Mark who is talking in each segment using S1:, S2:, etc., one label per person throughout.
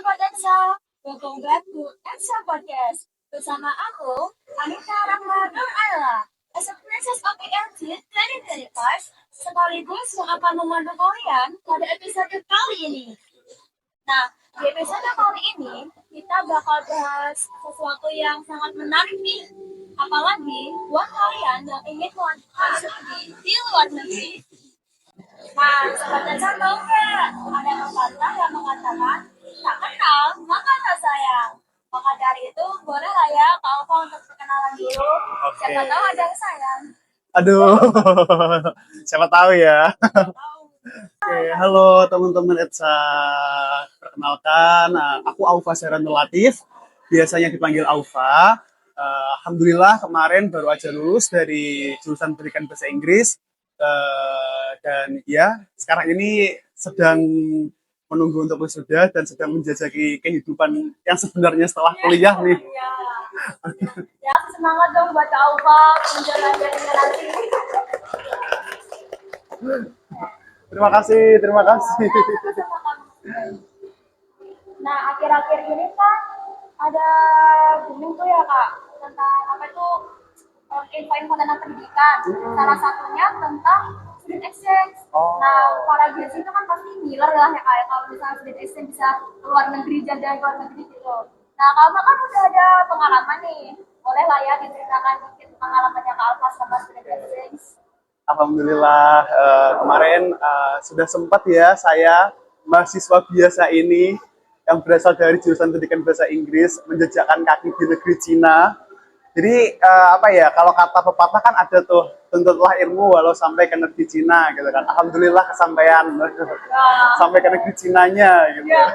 S1: Sobat Ensa, welcome back to Ensa Podcast. Bersama aku, Anita Rahma Nur Ayla, as a Princess of ELT 2025, sekaligus yang akan memandu kalian pada episode kali ini. Nah, di episode kali ini, kita bakal bahas sesuatu yang sangat menarik nih. Apalagi buat kalian yang ingin melanjutkan studi di luar negeri. Nah, Sobat Ensa tahu nggak? Ada pepatah yang mengatakan, tak kenal, maka tak sayang. Maka dari itu, boleh lah ya Kak Alfa untuk perkenalan dulu. Siapa tahu ada yang sayang.
S2: Aduh, siapa tahu ya.
S1: Tahu.
S2: Oke, halo teman-teman ETSA. Perkenalkan, aku Aufa Seranul Latif, biasanya dipanggil Aufa. Alhamdulillah kemarin baru aja lulus dari jurusan pendidikan bahasa Inggris. Dan ya, sekarang ini sedang menunggu untuk wisuda dan sedang menjajaki kehidupan yang sebenarnya setelah kuliah nih.
S1: Ya. Ya, semangat dong buat Kak Alfa menjalani nanti.
S2: Terima kasih, terima kasih.
S1: Nah, akhir-akhir ini kan ada booming tuh ya Kak, tentang apa itu info-info tentang pendidikan. Salah satunya tentang student exchange. Nah, para Gen Z itu kan pasti ngiler lah ya Kak, ya, kalau misalnya student exchange bisa keluar negeri, jalan-jalan keluar negeri gitu. Nah, kalau kan udah ada pengalaman nih, boleh lah ya diceritakan dikit pengalamannya Kak Alfa sama student exchange.
S2: Alhamdulillah kemarin sudah sempat ya saya mahasiswa biasa ini yang berasal dari jurusan pendidikan bahasa Inggris menjejakkan kaki di negeri Cina. Jadi apa ya, kalau kata pepatah kan ada tuh, tuntutlah ilmu walau sampai ke negeri Cina gitu kan. Alhamdulillah kesampaian sampai ke negeri Cinanya gitu.
S1: Ya,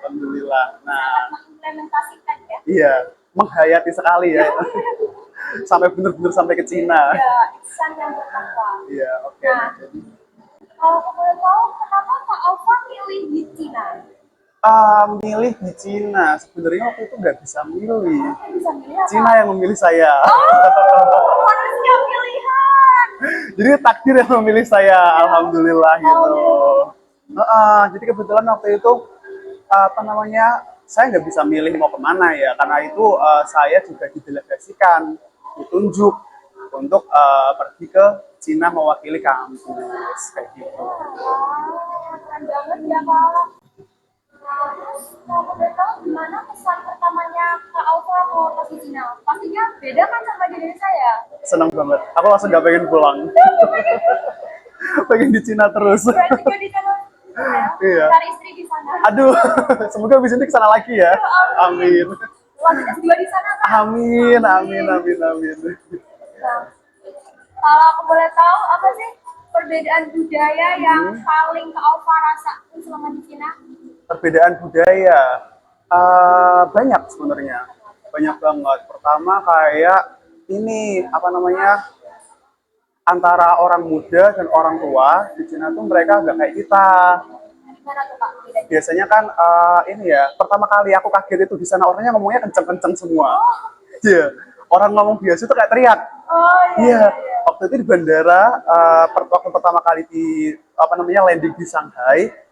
S2: Alhamdulillah. Nah,
S1: mengimplementasikan ya.
S2: iya, menghayati sekali ya. Sampai benar-benar sampai ke Cina.
S1: Ya, iksan yang bertakwa.
S2: Iya, oke.
S1: Nah, kalau aku boleh tahu, kenapa Kak Alfa milih di Cina?
S2: Milih di Cina, sebenarnya waktu itu nggak bisa milih.
S1: Kok bisa milih apa?
S2: Cina yang memilih saya.
S1: Oh, manusia pilihan.
S2: Jadi takdir yang memilih saya, alhamdulillah gitu. Jadi kebetulan waktu itu apa namanya, saya nggak bisa milih mau kemana ya, karena itu saya juga didelegasikan, ditunjuk untuk pergi ke Cina mewakili kampus kayak gitu.
S1: Wah, keren banget ya Kak. Nah, terus kalau boleh tahu gimana kesan pertamanya Kak Alfa kalau pas di Cina? Pastinya beda kan sama di Indonesia ya?
S2: Senang banget, aku langsung nggak pengen pulang. Pengen di Cina terus.
S1: Berarti juga di sana ya?
S2: Iya.
S1: Cari istri di sana.
S2: Aduh, semoga bisa nanti kesana lagi ya. Amin.
S1: Lanjut S2 di sana Kak?
S2: Amin, amin, amin, amin.
S1: Nah, kalau aku boleh tahu apa sih perbedaan budaya yang paling Kak Alfa rasain selama di Cina?
S2: Perbedaan budaya banyak sebenarnya, banyak banget. Pertama kayak ini apa namanya, antara orang muda dan orang tua di Cina tuh mereka nggak kayak kita.
S1: Gimana tuh Kak bedanya?
S2: Biasanya kan ini ya, pertama kali aku kaget itu di sana orangnya ngomongnya kenceng-kenceng semua. Iya, orang ngomong biasa tuh kayak teriak.
S1: Oh
S2: Iya, waktu itu di bandara, waktu pertama kali di apa namanya landing di Shanghai,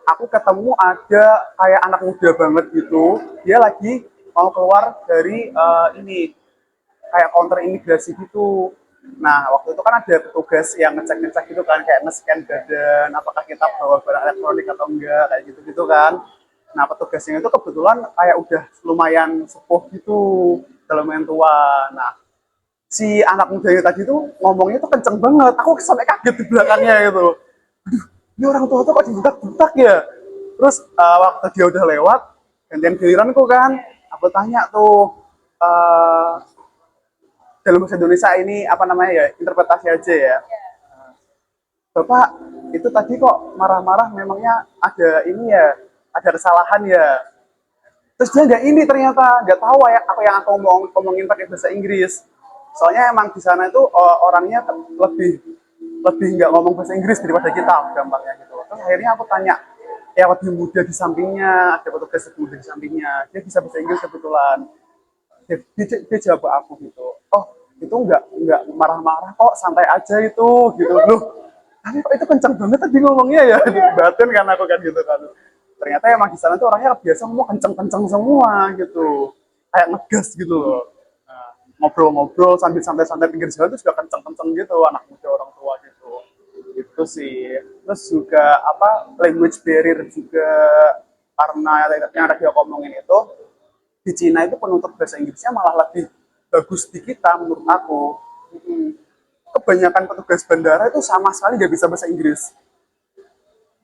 S2: aku ketemu ada kayak anak muda banget gitu, dia lagi mau keluar dari ini kayak counter imigrasi gitu. Nah, waktu itu kan ada petugas yang ngecek-ngecek gitu kan, kayak nge-scan badan, apakah kita bawa barang elektronik atau enggak, kayak gitu-gitu kan. Nah, petugasnya itu kebetulan kayak udah lumayan sepuh gitu, udah lumayan tua. Nah, si anak mudanya tadi tuh ngomongnya tuh kenceng banget. Aku sampai kaget di belakangnya gitu. Aduh, ini orang tua tuh kok dibutak-butak ya? Terus waktu dia udah lewat, gantian giliranku kan, aku tanya tuh, dalam bahasa Indonesia ini apa namanya ya, interpretasi aja ya. Bapak, itu tadi kok marah-marah, memangnya ada ini ya, ada kesalahan ya? Terus dia nggak ini ternyata, nggak tahu ya apa yang aku ngomongin pakai bahasa Inggris. Soalnya emang di sana itu orangnya lebih nggak ngomong bahasa Inggris daripada kita, gampangnya gitu. Terus akhirnya aku tanya, ya lebih muda di sampingnya, ada petugas lebih muda di sampingnya, dia bisa bahasa Inggris kebetulan. Dia jawab aku gitu, oh itu nggak marah-marah kok, santai aja itu gitu loh. Tapi kok itu kencang banget tadi ngomongnya ya, batin kan aku kan gitu kan. Ternyata emang di sana tuh orangnya biasa ngomong kenceng-kenceng semua gitu, kayak ngegas gitu loh. Nah, ngobrol-ngobrol sambil santai-santai pinggir jalan tuh juga kenceng-kenceng gitu, anak muda orang tua gitu. Itu sih. Terus juga apa, language barrier juga, karena yang tadi aku omongin itu, di Cina itu penutur bahasa Inggrisnya malah lebih bagus di kita menurut aku. Kebanyakan petugas bandara itu sama sekali nggak bisa bahasa Inggris.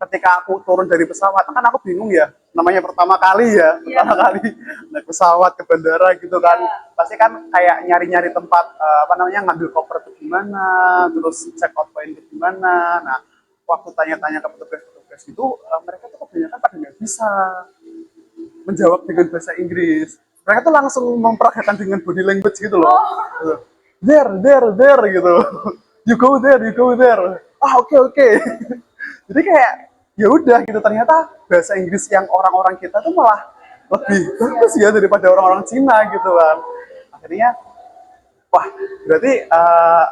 S2: Ketika aku turun dari pesawat, kan aku bingung ya, namanya pertama kali ya, pertama kali naik pesawat ke bandara gitu kan, pasti kan kayak nyari-nyari tempat, apa namanya, ngambil koper itu gimana, terus check out point itu gimana. Nah, waktu tanya-tanya ke petugas-petugas itu, mereka tuh kebanyakan pada nggak bisa menjawab dengan bahasa Inggris. Mereka tuh langsung memperagakan dengan body language gitu loh. There gitu. You go there. Ah, oke, oke. Jadi kayak ya udah gitu, ternyata bahasa Inggris yang orang-orang kita tuh malah lebih bagus ya daripada orang-orang Cina gitu kan. Akhirnya wah, berarti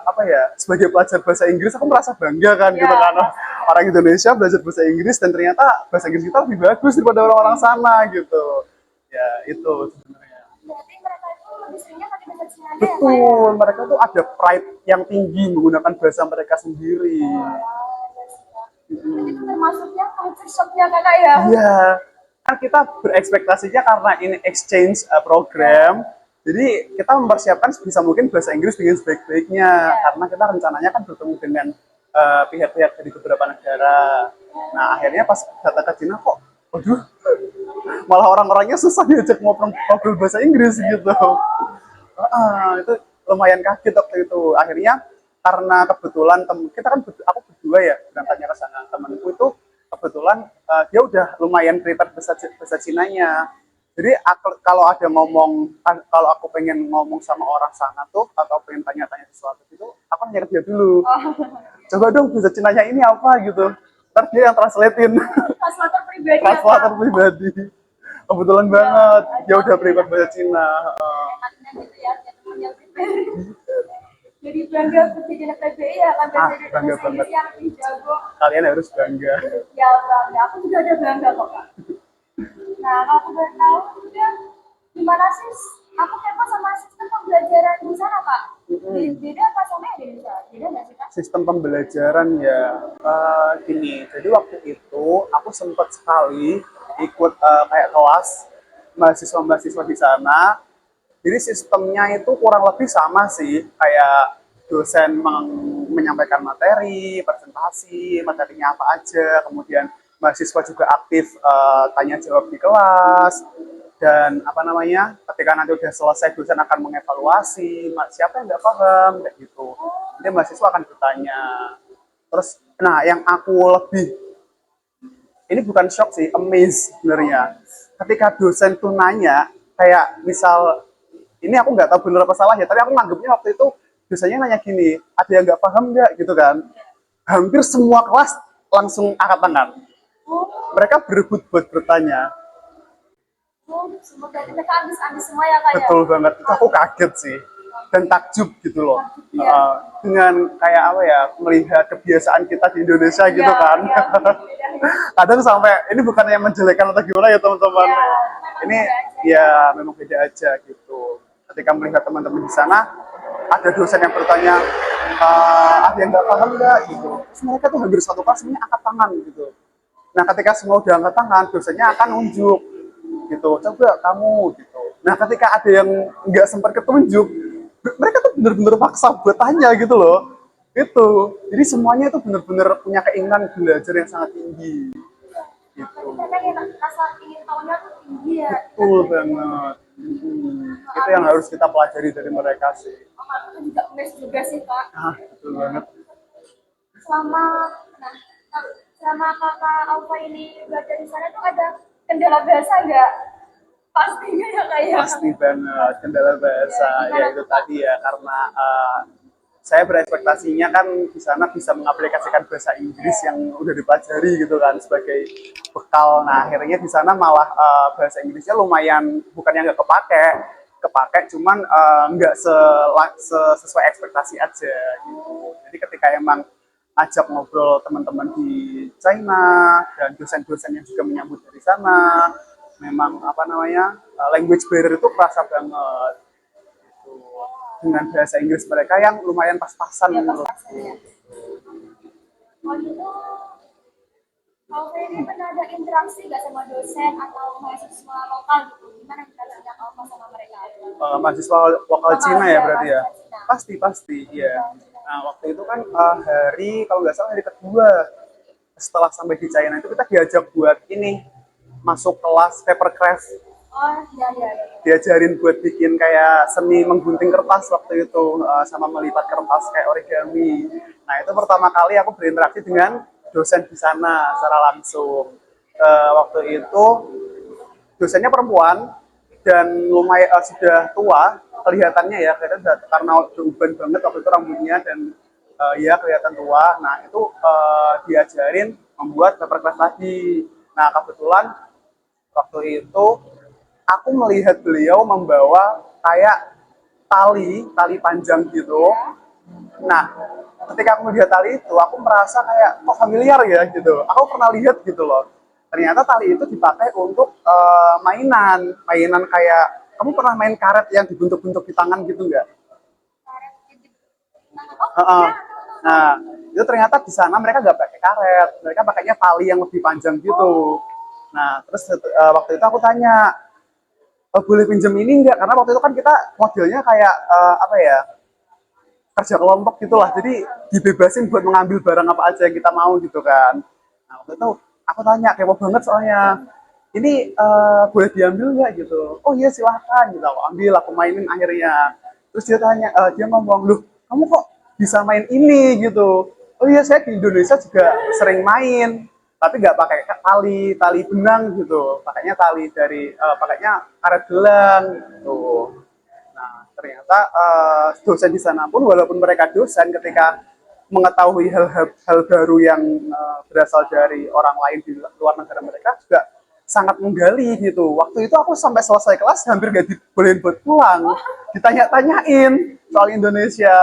S2: apa ya, sebagai pelajar bahasa Inggris aku merasa bangga kan gitu kan, orang Indonesia belajar bahasa Inggris dan ternyata bahasa Inggris kita lebih bagus daripada orang-orang sana gitu ya. Itu sebenarnya
S1: Berarti mereka itu lebih seringnya pakai bahasa Cina ya, Kak ya?
S2: betul, mereka tuh ada pride yang tinggi menggunakan bahasa mereka sendiri.
S1: Berarti itu termasuknya culture shock-nya Kakak ya?
S2: Iya, kan kita berekspektasinya karena ini exchange program, jadi kita mempersiapkan sebisa mungkin bahasa Inggris dengan sebaik-baiknya, karena kita rencananya kan bertemu dengan pihak-pihak dari beberapa negara. Nah, akhirnya pas datang ke Cina kok, waduh, malah orang-orangnya susah diajak ngobrol bahasa Inggris gitu. Itu lumayan kaget waktu itu. Akhirnya karena kebetulan kita kan aku berdua ya berangkatnya ke sana. Temanku itu kebetulan dia udah lumayan prepare bahasa Cinanya. Jadi kalau ada ngomong, kalau aku pengen ngomong sama orang sana tuh atau pengen tanya-tanya sesuatu itu, aku nanya dia dulu. Coba dong bahasa Cinanya ini apa gitu. Ntar dia yang translatein.
S1: Translator pribadi ya,
S2: Translator
S1: Kak?
S2: pribadi. Kebetulan banget dia udah prepare bahasa Cina.
S1: Enaknya gitu ya, ada teman yang pribadi. Jadi bangga jadi anak PBI ya kan, bahasa
S2: Bangga
S1: Inggris
S2: banget.
S1: yang lebih jago.
S2: Kalian harus bangga.
S1: Ya bangga, aku juga ada bangga kok, Kak. Nah, kalau aku boleh tahu juga gimana sih, aku kepo sama sistem pembelajaran di sana, Kak. Beda apa sama yang di Indonesia? Beda nggak sih, Kak?
S2: Sistem pembelajaran ya, gini. Jadi waktu itu aku sempat sekali ikut kayak kelas mahasiswa-mahasiswa di sana. Jadi sistemnya itu kurang lebih sama sih, kayak dosen menyampaikan materi, presentasi, materinya apa aja, kemudian mahasiswa juga aktif tanya jawab di kelas, dan apa namanya, ketika nanti udah selesai dosen akan mengevaluasi siapa yang nggak paham kayak gitu. Nanti mahasiswa akan bertanya. Terus, nah yang aku lebih, ini bukan shock sih, amazed sebenarnya. Ketika dosen tuh nanya, kayak misal, ini aku nggak tahu bener apa salah ya, tapi aku nganggapnya waktu itu dosennya nanya gini, ada yang nggak paham nggak gitu kan. Hampir semua kelas langsung angkat tangan. Mereka berebut buat bertanya.
S1: Semoga mereka ambis-ambis semua ya, Kak ya?
S2: Betul banget, itu aku kaget sih. Dan takjub gitu loh. Dengan kayak apa ya, melihat kebiasaan kita di Indonesia gitu kan. Kadang sampai, ini bukan yang menjelekkan atau gimana ya teman-teman. Ini ya memang beda aja gitu. Ketika melihat teman-teman di sana, ada dosen yang bertanya, ada yang nggak paham nggak gitu. Terus mereka tuh hampir satu kelas ini angkat tangan gitu. Nah, ketika semua udah angkat tangan, dosennya akan nunjuk gitu, coba kamu gitu. Nah, ketika ada yang nggak sempat ketunjuk, mereka tuh bener-bener paksa buat tanya gitu loh. Itu, jadi semuanya itu bener-bener punya keinginan belajar yang sangat tinggi. Gitu.
S1: Mereka yang rasa ingin tahunya tuh tinggi ya.
S2: Betul banget. Itu yang harus kita pelajari dari mereka sih.
S1: Aku juga mes juga sih, Kak.
S2: Betul banget.
S1: Selama, nah, selama Kakak Alfa ini belajar di sana tuh ada kendala bahasa nggak? Pastinya ya, Kak ya?
S2: Pasti banget kendala bahasa ya itu tadi ya, karena saya berekspektasinya kan di sana bisa mengaplikasikan bahasa Inggris yang udah dipelajari gitu kan sebagai bekal. Nah, akhirnya di sana malah bahasa Inggrisnya lumayan, bukan yang nggak kepake cuman nggak sesuai ekspektasi aja gitu. Jadi ketika emang ajak ngobrol teman-teman di China, dan dosen-dosen yang juga menyambut dari sana. Memang apa namanya, language barrier itu kerasa banget gitu. Dengan bahasa Inggris mereka yang lumayan pas-pasan
S1: Ya,
S2: menurut.
S1: pas-pasan ya. Oh gitu. Kalau Ferry pernah ada interaksi nggak sama dosen atau mahasiswa lokal gitu? Gimana interaksinya kalau sama mereka?
S2: Mahasiswa lokal
S1: Lokal
S2: Cina ya
S1: ya,
S2: berarti ya?
S1: mahasiswa Cina.
S2: Pasti ya.
S1: Lokal Cina.
S2: Nah waktu itu kan hari kalau nggak salah hari kedua setelah sampai di China itu kita diajak buat ini masuk kelas papercraft,
S1: Oh iya iya iya.
S2: diajarin buat bikin kayak seni menggunting kertas waktu itu sama melipat kertas kayak origami. Nah itu pertama kali aku berinteraksi dengan dosen di sana secara langsung. Waktu itu dosennya perempuan dan lumayan sudah tua kelihatannya ya, kelihatan karena udah uban banget waktu itu rambutnya dan ya kelihatan tua. Nah itu diajarin membuat papercraft lagi. Nah kebetulan waktu itu aku melihat beliau membawa kayak tali panjang gitu. Nah, ketika aku melihat tali itu, aku merasa kayak kok familiar ya gitu. Aku pernah lihat gitu loh. Ternyata tali itu dipakai untuk mainan kayak kamu pernah main karet yang dibentuk-bentuk di tangan gitu nggak?
S1: Oh iya.
S2: Nah, itu ternyata di sana mereka nggak pakai karet, mereka pakainya tali yang lebih panjang gitu. Nah, terus waktu itu aku tanya, boleh pinjam ini nggak? Karena waktu itu kan kita modelnya kayak apa ya, kerja kelompok gitulah. Jadi dibebasin buat mengambil barang apa aja yang kita mau gitu kan. Nah, waktu itu aku tanya, kepo banget soalnya. Ini boleh diambil nggak gitu? Oh iya silahkan gitu. Aku ambil, aku mainin akhirnya. Terus dia tanya, dia ngomong, loh kamu kok bisa main ini gitu? Oh iya saya di Indonesia juga sering main, tapi nggak pakai tali benang gitu. Pakainya tali dari, pakainya karet gelang gitu. Nah, ternyata dosen di sana pun walaupun mereka dosen ketika mengetahui hal baru yang berasal dari orang lain di luar negara mereka juga sangat menggali gitu. Waktu itu aku sampai selesai kelas hampir gak dibolehin buat pulang. Ditanya-tanyain soal Indonesia,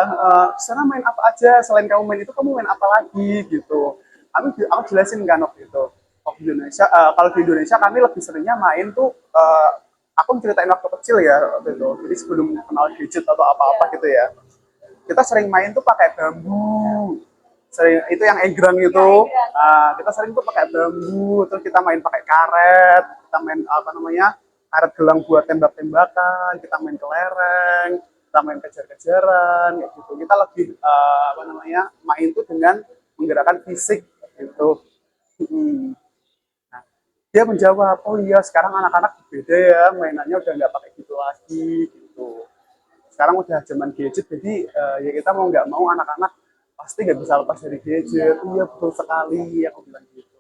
S2: sana main apa aja, selain kamu main itu kamu main apa lagi gitu. Aku jelasin kan waktu itu. Waktu Indonesia, kalau di Indonesia kami lebih seringnya main tuh aku ceritain waktu kecil ya waktu itu. Jadi sebelum kenal gadget atau apa-apa gitu ya. Kita sering main tuh pakai bambu. Sering itu yang egrang itu. Nah, kita sering tuh pakai bambu, terus kita main pakai karet, kita main apa namanya? Karet gelang buat tembak-tembakan, kita main kelereng, kita main kejar-kejaran kayak gitu. Kita lebih apa namanya? Main tuh dengan menggerakkan fisik gitu. Hmm. Nah, dia menjawab, oh iya sekarang anak-anak beda ya, mainannya udah nggak pakai gitu lagi gitu. Sekarang udah zaman gadget, jadi ya kita mau nggak mau anak-anak pasti nggak bisa lepas dari gadget. Iya betul sekali, aku bilang gitu.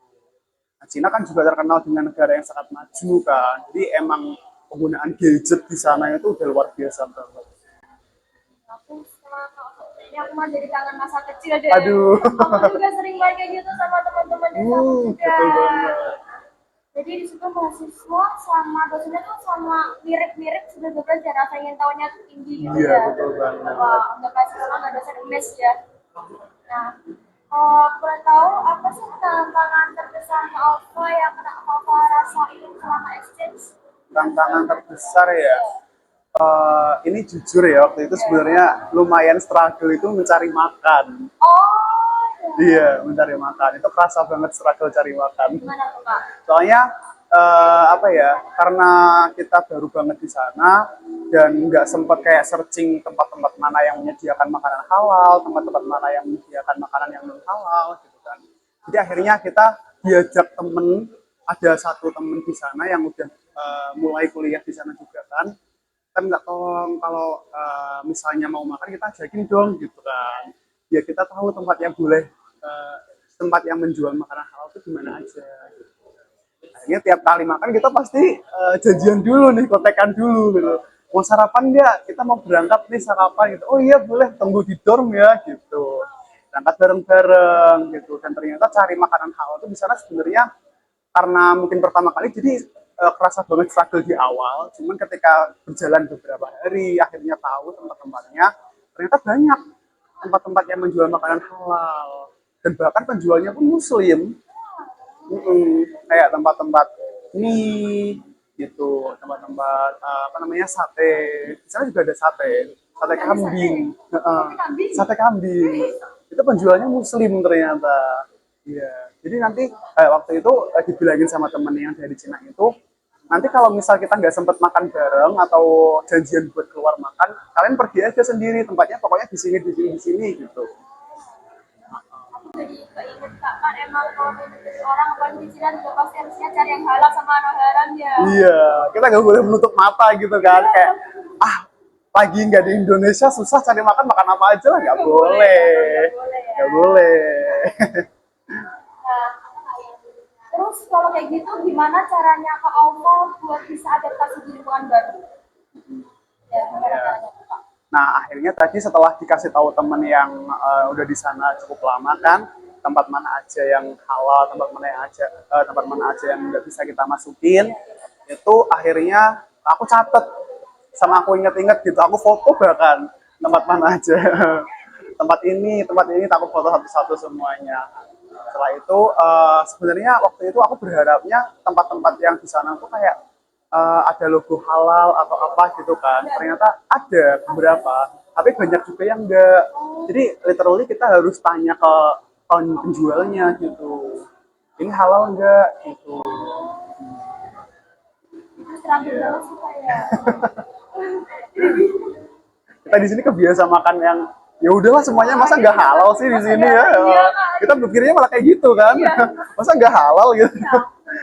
S2: Nah, Cina kan juga terkenal dengan negara yang sangat maju kan, jadi emang penggunaan gadget di sana itu udah luar biasa banget.
S1: Aku setelah ini aku mah jadi kangen masa kecil deh.
S2: Aduh,
S1: Aku juga sering main kayak gitu sama teman-teman desa aku juga.
S2: betul banget.
S1: Jadi di situ mahasiswa sama dosennya tuh sama mirip-mirip sudah belajar rasa ingin tahunya tinggi gitu
S2: Iya
S1: ya.
S2: betul banget.
S1: Wah, untuk mahasiswa nggak dosen mes ya. Nah, boleh tahu apa sih tantangan terbesarnya Alfa yang pernah Alfa rasain selama exchange?
S2: Tantangan terbesar ya. Ini jujur ya waktu itu sebenarnya lumayan struggle itu mencari makan.
S1: Oh,
S2: Iya, mencari makan. Itu kerasa banget struggle cari makan.
S1: gimana tuh Kak?
S2: Soalnya apa ya? Karena kita baru banget di sana dan nggak sempat kayak searching tempat-tempat mana yang menyediakan makanan halal, tempat-tempat mana yang menyediakan makanan yang non halal, gitu kan. Jadi akhirnya kita diajak temen, ada satu temen di sana yang udah mulai kuliah di sana juga kan. Kan nggak tolong kalau misalnya mau makan kita ajakin dong gitu kan. Ya kita tahu tempat yang boleh tempat yang menjual makanan halal itu di mana aja. Akhirnya tiap kali makan kita pasti janjian dulu nih, kontekan dulu gitu. Mau sarapan nggak? Kita mau berangkat nih sarapan gitu. Oh iya boleh, tunggu di dorm ya gitu. Berangkat bareng-bareng gitu. Dan ternyata cari makanan halal itu di sana sebenarnya karena mungkin pertama kali jadi kerasa banget struggle di awal. Cuman ketika berjalan beberapa hari akhirnya tahu tempat-tempatnya, ternyata banyak tempat-tempat yang menjual makanan halal dan bahkan penjualnya pun muslim. Kayak tempat-tempat mie gitu, tempat-tempat apa namanya sate. Di sana juga ada sate, sate
S1: Ada sate.
S2: kambing. Heeh.
S1: Sate kambing.
S2: Sate kambing. Itu penjualnya muslim ternyata. Iya. Jadi nanti waktu itu dibilangin sama temen yang dari Cina itu, nanti kalau misal kita nggak sempet makan bareng atau janjian buat keluar makan, kalian pergi aja sendiri, tempatnya pokoknya di sini, di sini, di sini gitu.
S1: Aku jadi keinget kak kan emang kalau dari orang apalagi di Cina juga pasti harusnya cari yang halal sama non haram ya.
S2: Iya, kita nggak boleh menutup mata gitu kan,
S1: Iya.
S2: kayak ah pagi nggak di Indonesia susah cari makan, makan apa aja lah, nggak
S1: Nggak boleh
S2: boleh,
S1: ya, nggak boleh ya.
S2: nggak boleh.
S1: Nah, terus kalau kayak gitu gimana caranya Kak Alfa buat bisa adaptasi di lingkungan baru? Ya, gimana
S2: Iya.
S1: caranya Kak?
S2: Nah, akhirnya tadi setelah dikasih tahu temen yang udah di sana cukup lama kan, tempat mana aja yang halal, tempat mana aja yang nggak bisa kita masukin, itu akhirnya aku catet sama aku inget-inget gitu, aku foto bahkan tempat mana aja, tempat ini, aku foto satu-satu semuanya. Setelah itu sebenarnya waktu itu aku berharapnya tempat-tempat yang di sana tuh kayak ada logo halal atau apa gitu kan. Ternyata ada beberapa, tapi banyak juga yang enggak. Jadi literally kita harus tanya ke penjualnya gitu. Ini halal enggak gitu.
S1: Itu struggle
S2: Iya.
S1: banget sih Kak ya.
S2: Kita di sini kebiasa makan yang ya udahlah semuanya, masa nggak halal sih di
S1: Masa
S2: sini
S1: ya?
S2: ya.
S1: Iya Kak.
S2: Kita berpikirnya malah kayak gitu kan.
S1: Iya.
S2: Masa nggak halal gitu.
S1: Iya.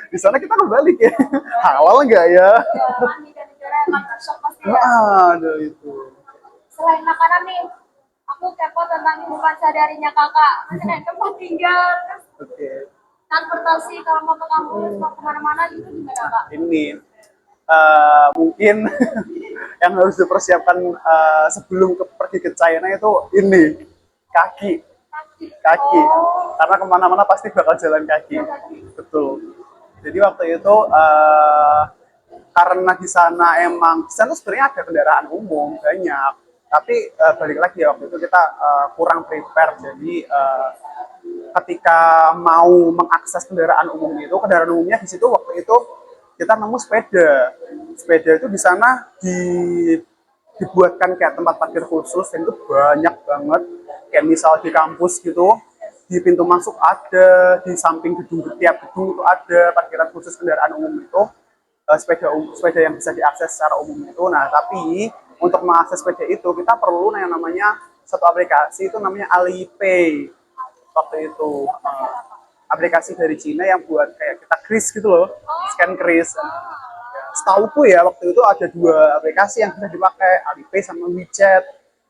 S2: Di sana kita kebalik ya. Halal nggak ya?
S1: Ya, kan negara-negara culture shock pasti ya.
S2: Aduh itu.
S1: Selain makanan nih, aku kepo tentang kehidupan sehari-harinya kakak. Misalnya tempat tinggal, terus
S2: Oke.
S1: transportasi kalau mau ke kampus, mau kemana-mana gitu gimana kak?
S2: Ini mungkin yang harus dipersiapkan sebelum pergi ke China itu ini kaki,
S1: Kaki.
S2: kaki.
S1: Oh,
S2: Karena kemana-mana pasti bakal jalan kaki.
S1: kaki.
S2: Betul. Jadi waktu itu karena di sana sebenarnya ada kendaraan umum banyak, tapi balik lagi ya waktu itu kita kurang prepare. Jadi ketika mau mengakses kendaraan umumnya di situ waktu itu kita nemu sepeda. Sepeda itu di sana dibuatkan kayak tempat parkir khusus dan itu banyak banget. Kayak misal di kampus gitu, di pintu masuk ada, di samping gedung, tiap gedung itu ada parkiran khusus kendaraan umum itu, sepeda yang bisa diakses secara umum itu. Nah, tapi untuk mengakses sepeda itu kita perlu yang namanya satu aplikasi itu namanya Alipay waktu itu. Aplikasi dari Cina yang buat kayak kita kris gitu loh, scan kris. Setauku ya waktu itu ada dua aplikasi yang bisa dipakai, Alipay sama WeChat.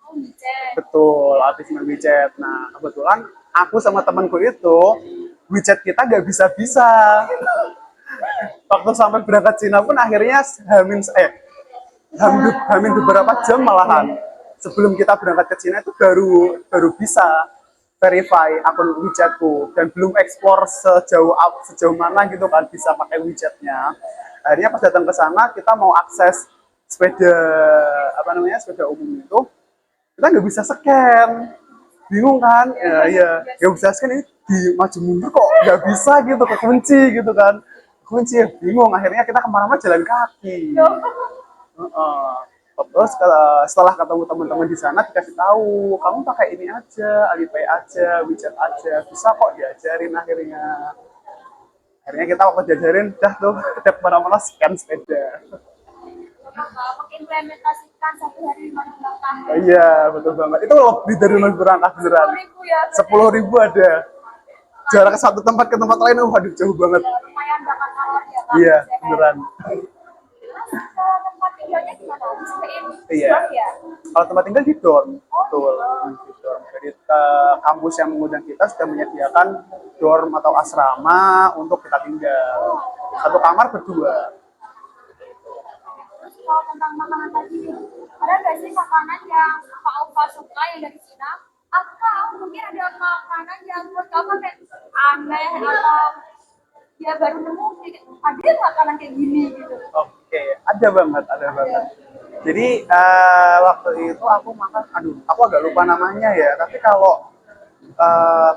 S1: Oh, micet.
S2: Betul, Alipay sama WeChat. Nah, kebetulan aku sama temanku itu WeChat kita nggak bisa-bisa. Waktu sampai berangkat Cina pun akhirnya hamin beberapa jam malahan sebelum kita berangkat ke Cina itu baru baru bisa verify akun WeChatku dan belum explore sejauh mana gitu kan bisa pakai WeChatnya. Akhirnya pas datang ke sana kita mau akses sepeda sepeda umum itu, kita nggak bisa scan, bingung kan, ya bisa scan, ini di maju mundur kok nggak bisa gitu, kekunci gitu kan, kunci ya bingung, akhirnya kita kemana-mana jalan kaki. Heeh. Terus setelah ketemu teman-teman di sana dikasih tahu, kamu pakai ini aja, Alipay aja, WeChat aja, bisa kok diajarin akhirnya. Akhirnya kita waktu diajarin, dah tuh tiap mana-mana scan sepeda.
S1: Kakak mengimplementasikan satu hari 5 tahun.
S2: Oh, iya, betul banget. Itu lebih dari 5 berangkat beneran.
S1: 10.000 ya.
S2: 10.000 ada. Jarak satu tempat ke tempat lain, waduh jauh banget.
S1: Ya, lumayan bakar kalori ya kak.
S2: Iya,
S1: Biasanya.
S2: beneran.
S1: Terus kalau tempat tinggalnya gimana? Disediain
S2: Iya.
S1: dorm ya?
S2: Kalau tempat tinggal di dorm,
S1: Oh,
S2: betul. Di dorm. Jadi kampus yang mengundang kita sudah menyediakan dorm atau asrama untuk kita tinggal. Satu kamar berdua.
S1: terus kalau tentang makanan tadi nih, ada nggak sih makanan yang Kak Alfa suka yang dari Cina? Atau mungkin ada makanan yang menurut Kakak kayak aneh atau ya baru nemu ada makanan kayak gini gitu.
S2: Oke, ada banget, ada banget. Jadi waktu itu aku makan, aduh, aku agak lupa namanya ya. Tapi kalau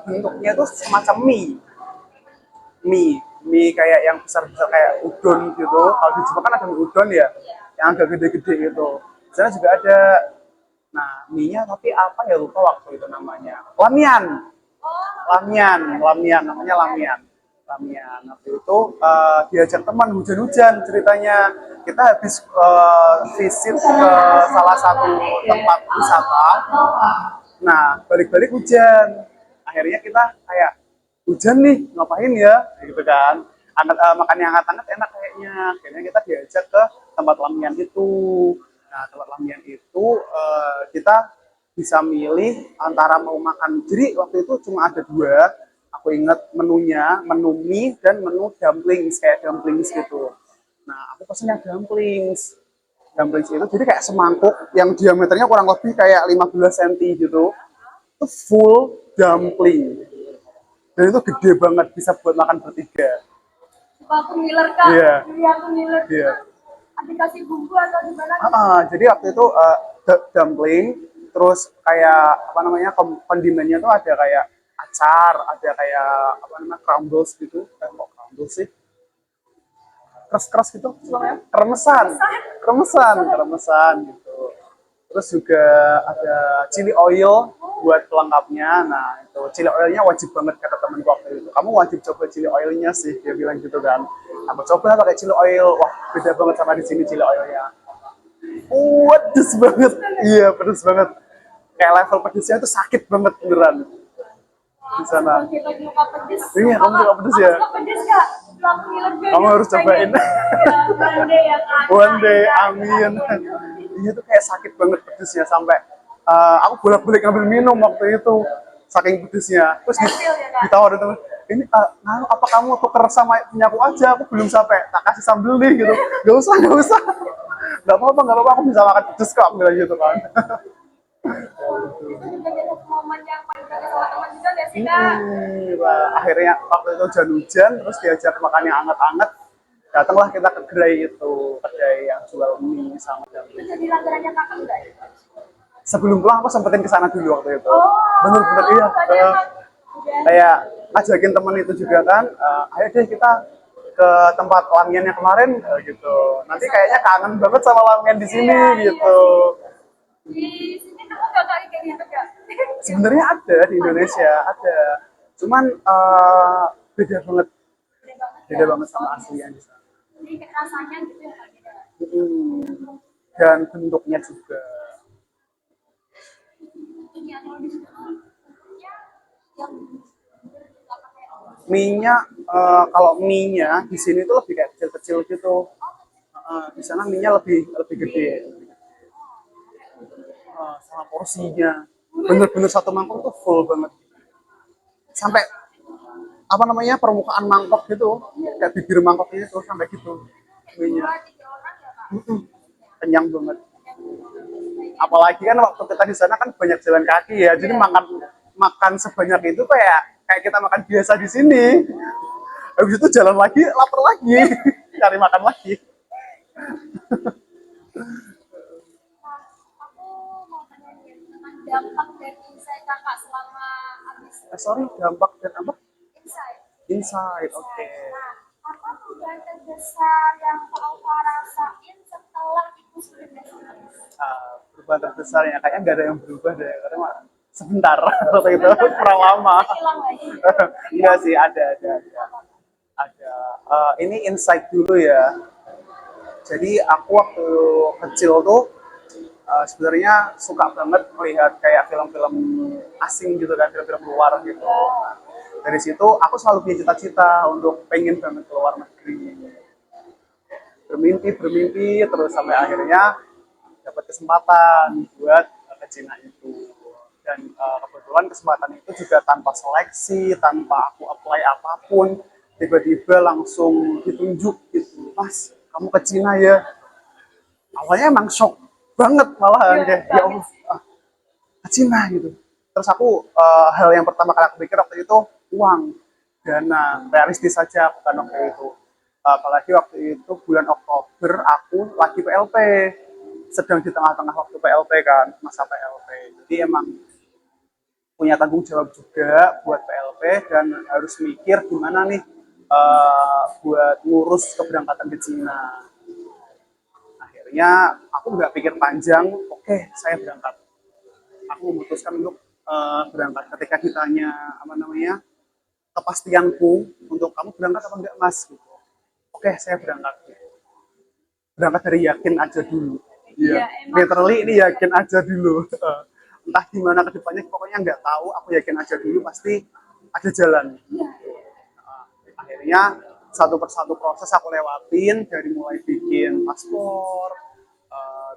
S2: bentuknya itu semacam mie, mie kayak yang besar-besar kayak udon gitu. Kalau di Jepang kan ada mie udon ya, yang agak gede-gede gitu. Di sana juga ada. Nah, mie-nya tapi apa ya lupa waktu itu namanya. Lamian, lamian, namanya lamian. Lamian. Waktu itu diajak teman hujan-hujan ceritanya. Kita habis visit ke salah satu tempat wisata. Nah, balik-balik hujan. Akhirnya kita kayak hujan nih, ngapain ya? Gitu kan. Makan yang hangat-hangat enak kayaknya. Akhirnya kita diajak ke tempat lamian itu. Nah, tempat lamian itu kita bisa milih antara mau makan. Jadi waktu itu cuma ada dua. Aku ingat menunya, menu mie dan menu dumplings kayak dumplings gitu. Nah, aku pesen yang dumplings. Dumplings itu jadi kayak semangkuk yang diameternya kurang lebih kayak 15 cm gitu. Itu full dumpling. Dan itu gede banget, bisa buat makan bertiga.
S1: Aku ngiler kak.
S2: Iya.
S1: Iya aku ngiler.
S2: Iya.
S1: Dikasih bumbu atau gimana?
S2: Jadi waktu itu dumpling, terus kayak apa namanya kondimennya tuh ada kayak acar, ada kayak apa namanya crumbles gitu. Kok crumbles sih? Keras-keras gitu namanya, kremesan gitu. Terus juga ada chili oil buat pelengkapnya. Nah, itu chili oilnya wajib banget kata temenku waktu itu. Kamu wajib coba chili oilnya sih, dia bilang gitu kan. Aku coba pakai chili oil, wah beda banget sama di sini chili oilnya. Pedes banget, iya pedes banget. Kayak level pedesnya itu sakit banget beneran di sana.
S1: Kita suka pedes.
S2: Iya, kamu suka pedes ya?
S1: Suka pedes kak. Aku ngiler juga.
S2: Kamu harus cobain.
S1: One day ya kak.
S2: One day, amin. Iya tuh kayak sakit banget pedesnya sampai aku bolak-balik ngambil minum waktu itu saking pedesnya. Terus ditawarin temen, ini apa kamu tuker sama punya aku aja? Aku belum sampai, tak kasih sambel nih gitu. Gak usah, gak usah. Gak apa-apa, aku bisa makan pedes kok, bilang gitu kan.
S1: Itu juga jadi momen yang paling dekat sama teman juga gak sih kak?
S2: Akhirnya waktu itu hujan-hujan, terus diajak makan yang anget-anget. Datanglah kita ke gerai itu, kedai yang jual mie sama
S1: Itu
S2: dumpling.
S1: jadi langganannya kakak enggak ya?
S2: Sebelum pulang aku sempetin ke sana dulu waktu itu.
S1: Oh,
S2: Bener-bener iya. Kayak ajakin temen itu juga kan, ayo deh kita ke tempat lamian yang kemarin gitu. Nanti kayaknya kangen banget sama lamian di sini gitu.
S1: Di sini kamu gak kali kayak gitu kak?
S2: Sebenarnya ada di Indonesia, ada. Cuman beda banget, beda banget sama asli yang di sana.
S1: Jadi kayak rasanya gitu ya kak?
S2: Dan bentuknya juga.
S1: Iya, kalau di situ yang
S2: Mie-nya kalau mie-nya di sini tuh lebih kayak kecil-kecil gitu. Di sana mie-nya lebih lebih gede. Sama porsinya. Bener-bener satu mangkok tuh full banget. Sampai apa namanya permukaan mangkok gitu, kayak bibir mangkoknya itu sampai gitu. Mie-nya. Kenyang banget. Apalagi kan waktu kita di sana kan banyak jalan kaki ya, jadi makan makan sebanyak itu kayak kita makan biasa di sini. Habis itu jalan lagi, lapar lagi, cari makan lagi.
S1: aku mau tanya nih tentang dampak dari insight kakak selama habis
S2: Sorry, dampak dan apa?
S1: insight.
S2: Inside, oke.
S1: Nah, apa perubahan terbesar yang kamu rasain setelah ikut student
S2: Perubahan terbesar ya kayaknya nggak ada yang berubah deh, karena sebentar waktu itu kurang lama.
S1: hilang lagi?
S2: Enggak sih, ada. Ini insight dulu ya. Jadi aku waktu kecil tuh sebenarnya suka banget melihat kayak film-film asing gitu kan, film-film luar gitu. Dari situ aku selalu punya cita-cita untuk pengen banget ke luar negeri. Bermimpi terus sampai akhirnya dapat kesempatan buat ke Cina itu. Dan kebetulan kesempatan itu juga tanpa seleksi, tanpa aku apply apapun, tiba-tiba langsung ditunjuk gitu, Mas, kamu ke Cina ya. Awalnya emang shock banget malahan kayak ya Allah, ke Cina gitu. Terus aku hal yang pertama kali aku pikir waktu itu uang, dana, realistis saja aku kan waktu itu. Apalagi waktu itu bulan Oktober aku lagi PLP, sedang di tengah-tengah waktu PLP kan, masa PLP. Jadi emang punya tanggung jawab juga buat PLP dan harus mikir gimana nih buat ngurus keberangkatan ke Cina. Akhirnya aku nggak pikir panjang, oke saya berangkat. Aku memutuskan untuk berangkat. Ketika ditanya apa namanya kepastianku untuk kamu berangkat apa enggak mas, gitu. Oke saya berangkat. Berangkat dari yakin aja dulu. Iya, literally ini yakin aja dulu. Entah gimana kedepannya, pokoknya nggak tahu. Aku yakin aja dulu pasti ada jalan. Akhirnya satu persatu proses aku lewatin dari mulai bikin paspor,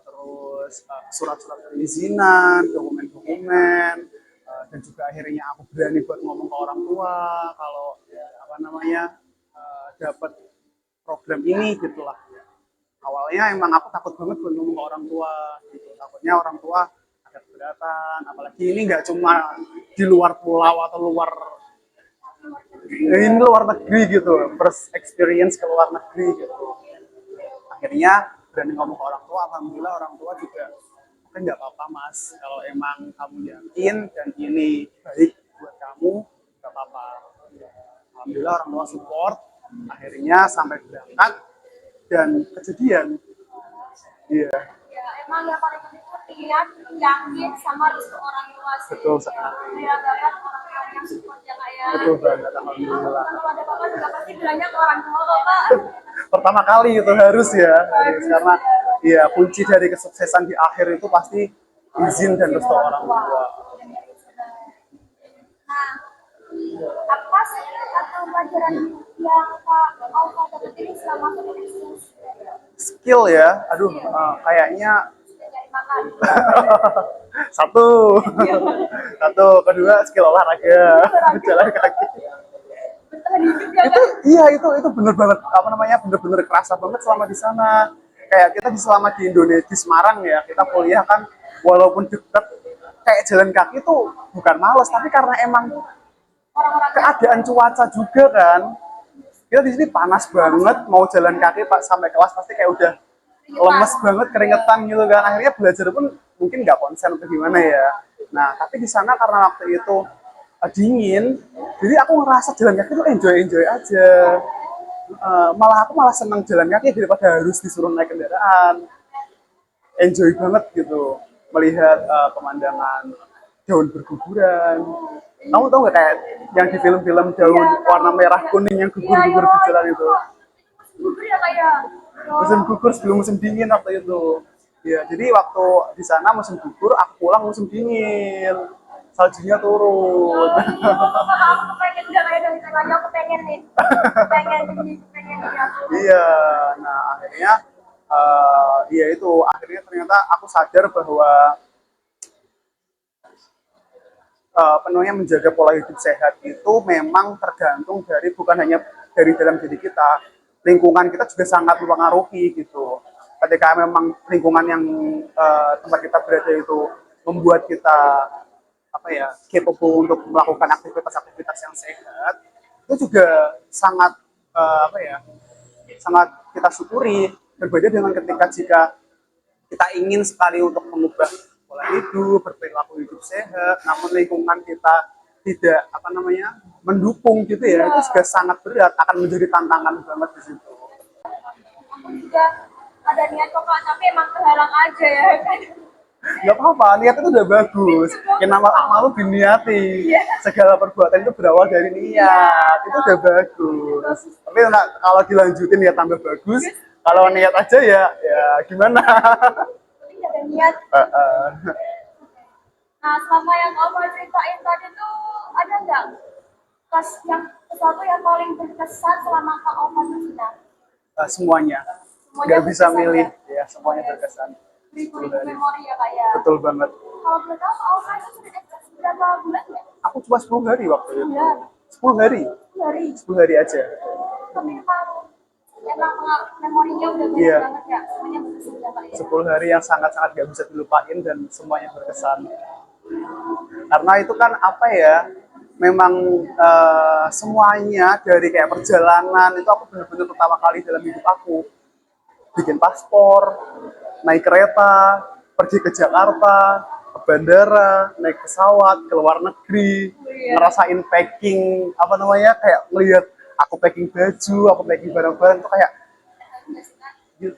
S2: terus surat-surat perizinan, dokumen-dokumen, dan juga akhirnya aku berani buat ngomong ke orang tua kalau apa namanya dapat program ini gitulah. Awalnya emang aku takut banget buat ngomong ke orang tua, gitu. Takutnya orang tua ada keberatan, apalagi ini nggak cuma di luar pulau atau luar ini luar negeri gitu, first experience ke luar negeri gitu. Akhirnya berani ngomong ke orang tua, alhamdulillah orang tua juga oke nggak apa-apa mas, kalau emang kamu yakin dan ini baik buat kamu nggak apa-apa. Alhamdulillah orang tua support, akhirnya sampai berangkat dan kejadian. Iya.
S1: Ya, emang yang paling penting itu lihat, yakin sama restu orang tua sih.
S2: Betul sekali.
S1: Ya, banget orang tua yang support ya kak ya.
S2: Betul banget, alhamdulillah.
S1: Kalau ada apa-apa juga pasti bilangnya ke orang tua kok kak.
S2: Pertama kali itu harus ya, harus. Karena ya kunci dari kesuksesan di akhir itu pasti izin dan restu orang tua.
S1: Nah, apa sih atau pelajaran yang kak Alfa dapetin selama berprestasi?
S2: Skill ya, aduh, kayaknya
S1: Dari makan.
S2: satu, satu, kedua skill olahraga, jalan kaki.
S1: Bertahan hidup ya
S2: Itu
S1: kan?
S2: iya itu bener banget apa namanya bener-bener kerasa banget selama di sana. Kayak kita selama di Indonesia di Semarang ya, kita kuliah kan walaupun deket kayak jalan kaki itu bukan males, tapi karena emang
S1: Orang-orang
S2: keadaan cuaca juga kan. Kita di sini panas banget, mau jalan kaki pak sampai kelas pasti kayak udah lemes banget, keringetan gitu kan. Akhirnya belajar pun mungkin nggak konsen atau gimana ya. Nah tapi di sana karena waktu itu dingin, jadi aku ngerasa jalan kaki itu enjoy aja. Malah aku malah seneng jalan kaki daripada harus disuruh naik kendaraan. Enjoy banget gitu melihat pemandangan daun berguguran. Kamu tahu nggak kayak yang di film-film daun warna merah kuning yang gugur-gugur di jalan itu?
S1: gugur ya kak ya.
S2: Musim gugur sebelum musim dingin waktu itu. Ya, jadi waktu di sana musim gugur, aku pulang musim dingin. Saljunya turun.
S1: Aku pengen udah kayak dari lagi aku pengen nih. Pengen ya.
S2: Iya, nah akhirnya iya itu akhirnya ternyata aku sadar bahwa penuhnya menjaga pola hidup sehat itu memang tergantung dari bukan hanya dari dalam diri kita, lingkungan kita juga sangat mempengaruhi gitu. Ketika memang lingkungan yang tempat kita berada itu membuat kita apa ya capable untuk melakukan aktivitas-aktivitas yang sehat, itu juga sangat apa ya sangat kita syukuri. Berbeda dengan ketika jika kita ingin sekali untuk mengubah pola hidup, berperilaku hidup sehat, namun lingkungan kita tidak apa namanya mendukung gitu ya, itu juga sangat berat, akan menjadi tantangan banget di situ.
S1: Aku juga ada niat kok kak, tapi emang terhalang aja ya kan.
S2: Nggak apa-apa, niat itu udah bagus. Innamal a'malu binniyati. Segala perbuatan itu berawal dari niat, itu udah bagus. Tapi kalau dilanjutin ya tambah bagus. Kalau niat aja ya gimana?
S1: Tapi nggak ada niat. Nah, selama yang kamu ceritain tadi tuh ada nggak pas yang sesuatu yang paling berkesan selama Kak Alfa di Cina?
S2: Semuanya.
S1: Semuanya
S2: Nggak bisa
S1: berkesan,
S2: milih,
S1: ya?
S2: ya semuanya berkesan.
S1: Beribu-ribu memori ya kak ya.
S2: Betul banget.
S1: Kalau boleh tahu Kak Alfa itu sudah eksis berapa bulan ya?
S2: Aku cuma 10 hari waktu itu.
S1: Bulan.
S2: 10 hari.
S1: Dari
S2: 10 hari aja.
S1: tapi emang memorinya udah banyak
S2: Iya.
S1: banget ya. Semuanya berkesan ya kak ya.
S2: 10 hari yang sangat-sangat gak bisa dilupain dan semuanya berkesan. Karena itu kan apa ya, memang semuanya dari kayak perjalanan itu aku bener-bener pertama kali dalam hidup aku bikin paspor, naik kereta, pergi ke Jakarta, ke bandara, naik pesawat, ke luar negeri, ngerasain packing, apa namanya, kayak melihat aku packing baju, aku packing barang-barang tuh kayak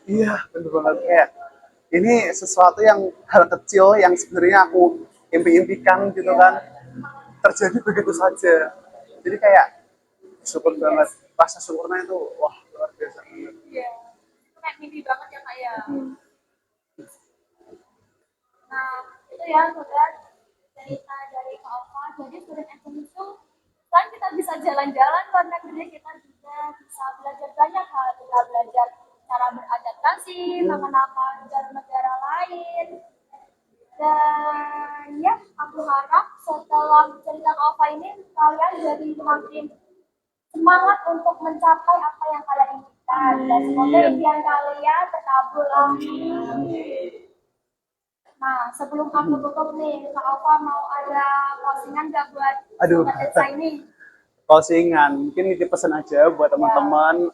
S2: iya bener banget kayak ini sesuatu yang hal kecil yang sebenarnya aku impi-impikan gitu kan terjadi begitu saja. Jadi kayak syukur banget, rasa syukurnya itu wah luar biasa banget.
S1: Iya. Itu kayak mimpi banget ya Kak ya. Nah, itu ya sobat cerita dari Kak Ova. Jadi student exchange itu kan kita bisa jalan-jalan luar negeri, kita juga bisa belajar banyak hal. Kita belajar cara beradaptasi, mengenalkan negara-negara lain. Dan ya, aku harap setelah cerita Kak Ova ini kalian jadi makin semangat untuk mencapai apa yang kalian inginkan. Dan semoga impian kalian terkabul. Nah, sebelum aku tutup nih, Kak Ova mau ada closingan nggak buat
S2: Aduh,
S1: sobat Etsa ini?
S2: closingan mungkin nitip pesan aja buat teman-teman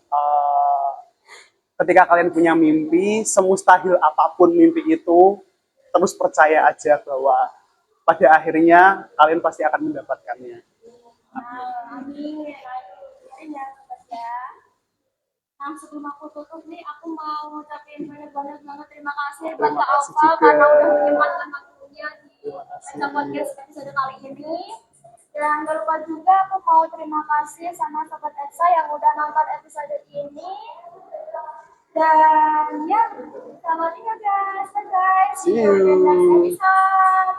S2: ketika kalian punya mimpi, semustahil apapun mimpi itu, terus percaya aja bahwa pada akhirnya kalian pasti akan mendapatkannya.
S1: Nah, amin. Amin ya, sobat ya. Nah, sebelum aku tutup nih, aku mau ngucapin banyak terima kasih buat
S2: Terima
S1: Kak
S2: kasih
S1: Alfa
S2: juga.
S1: karena udah menyempatkan waktunya di
S2: Terima kasih.
S1: Baca Podcast episode kali ini. Dan gak lupa juga aku mau terima kasih sama Sobat Eksa yang udah nonton episode ini. Dan ya, selamat tinggal guys. Bye guys.
S2: See
S1: See you in the next
S2: you.
S1: episode.